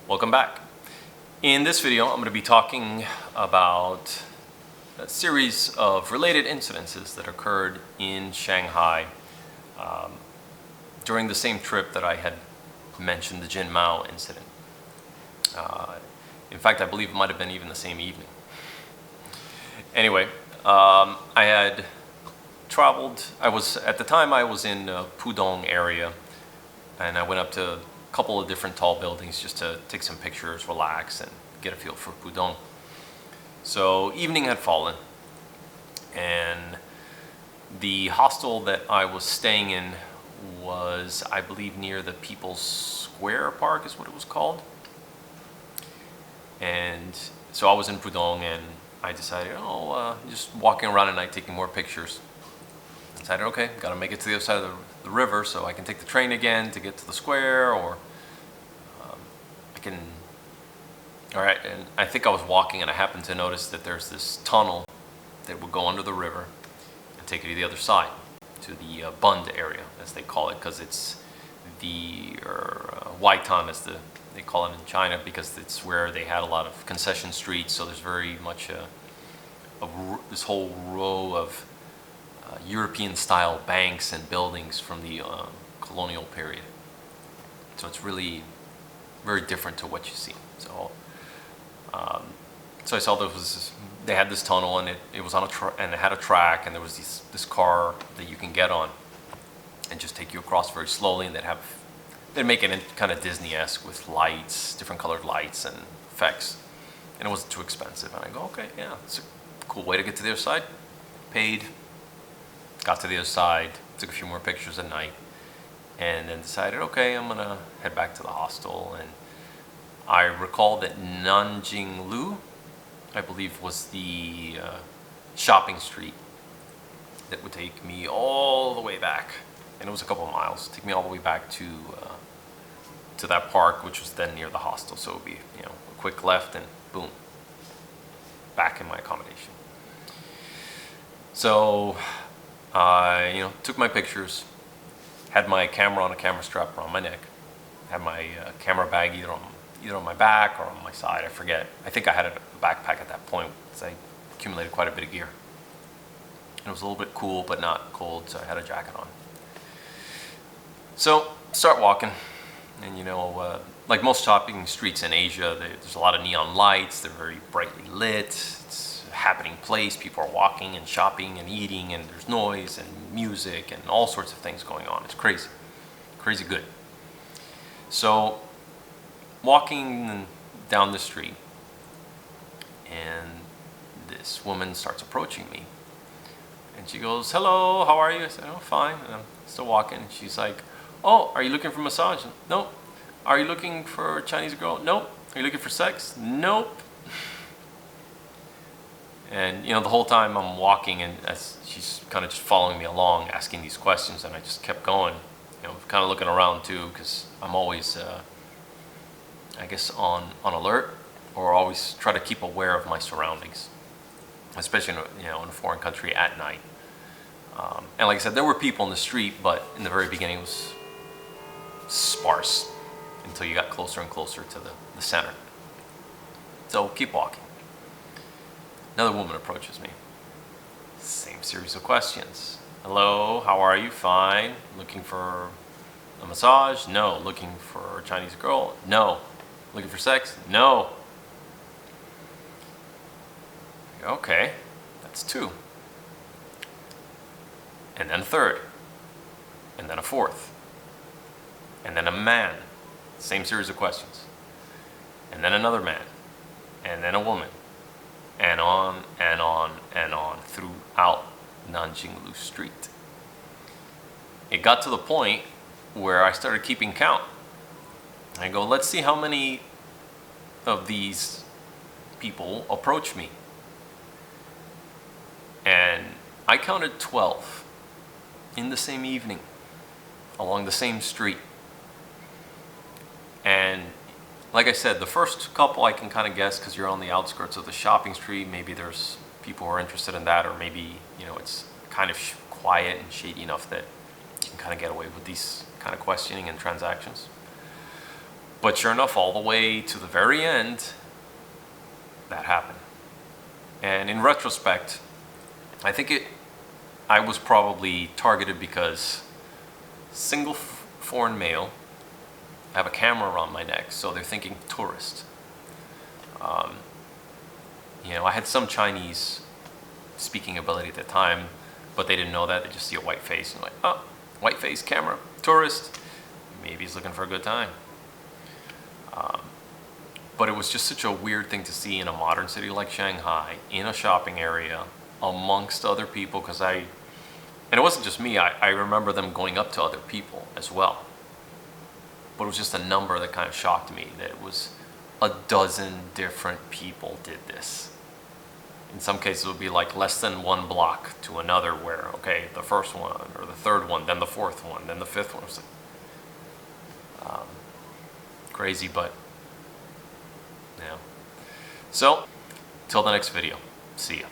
Welcome back. In this video, I'm going to be talking about a series of related incidences that occurred in Shanghai during the same trip that I had mentioned, the Jin Mao incident. In fact, I believe it might have been even the same evening. Anyway, I had traveled, at the time I was in Pudong area, and I went up to a couple of different tall buildings just to take some pictures, relax, and get a feel for Pudong. So evening had fallen, and the hostel that I was staying in was, I believe, near the People's Square Park is what it was called. And so I was in Pudong, and I decided, just walking around at night taking more pictures. I decided, okay, got to make it to the other side of the river so I can take the train again to get to the square, or Alright, and I think I was walking and I happened to notice that there's this tunnel that would go under the river and take you to the other side, to the Bund area, as they call it, because it's the Waitan, as they call it in China, because it's where they had a lot of concession streets, so there's very much this whole row of European-style banks and buildings from the colonial period. So it's really very different to what you see. So I saw they had this tunnel, and it was on and it had a track, and there was this car that you can get on and just take you across very slowly, and they'd make it kind of Disney-esque with lights, different colored lights and effects, and it wasn't too expensive. And I go, okay, yeah, it's a cool way to get to the other side. Paid, got to the other side, took a few more pictures at night, and then decided, okay, I'm gonna head back to the hostel. And I recall that Nanjinglou, I believe, was the shopping street that would take me all the way back, and it was a couple of miles. Take me all the way back to that park, which was then near the hostel. So it would be a quick left, and boom, back in my accommodation. So I took my pictures, had my camera on a camera strap around my neck, had my camera bag either on my back or on my side, I forget. I think I had a backpack at that point, because I accumulated quite a bit of gear. And it was a little bit cool, but not cold, so I had a jacket on. So, start walking, and like most shopping streets in Asia, there's a lot of neon lights, they're very brightly lit, it's a happening place, people are walking and shopping and eating, and there's noise and music and all sorts of things going on. It's crazy, crazy good. So, walking down the street, and this woman starts approaching me, and she goes, "Hello, how are you?" I said, "Oh, fine," and I'm still walking, and she's like, "Oh, are you looking for massage?" "Nope." "Are you looking for a Chinese girl?" "Nope." "Are you looking for sex?" "Nope." And the whole time I'm walking, and as she's kind of just following me along, asking these questions, and I just kept going, kind of looking around too, because I'm always I guess on alert, or always try to keep aware of my surroundings, especially in a foreign country at night. And like I said, there were people in the street, but in the very beginning it was sparse until you got closer and closer to the center. So keep walking. Another woman approaches me. Same series of questions. "Hello, how are you?" "Fine." "Looking for a massage?" "No." "Looking for a Chinese girl?" "No." "Looking for sex?" "No." Okay, that's two. And then a third. And then a fourth. And then a man. Same series of questions. And then another man. And then a woman. And on and on and on throughout Nanjinglou Street. It got to the point where I started keeping count. I go, let's see how many of these people approach me. And I counted 12 in the same evening, along the same street. And like I said, the first couple I can kind of guess, because you're on the outskirts of the shopping street. Maybe there's people who are interested in that, or maybe it's kind of quiet and shady enough that you can kind of get away with these kind of questioning and transactions. But sure enough, all the way to the very end, that happened. And in retrospect, I think I was probably targeted because single foreign male, I have a camera around my neck, so they're thinking tourist. I had some Chinese speaking ability at the time, but they didn't know that. They just see a white face and like, oh, white face, camera, tourist. Maybe he's looking for a good time. But it was just such a weird thing to see in a modern city like Shanghai, in a shopping area, amongst other people, and it wasn't just me, I remember them going up to other people as well. But it was just a number that kind of shocked me, that it was a dozen different people did this. In some cases it would be like less than one block to another where, okay, the first one, or the third one, then the fourth one, then the fifth one. It was like, crazy, but yeah. So, till the next video, see ya.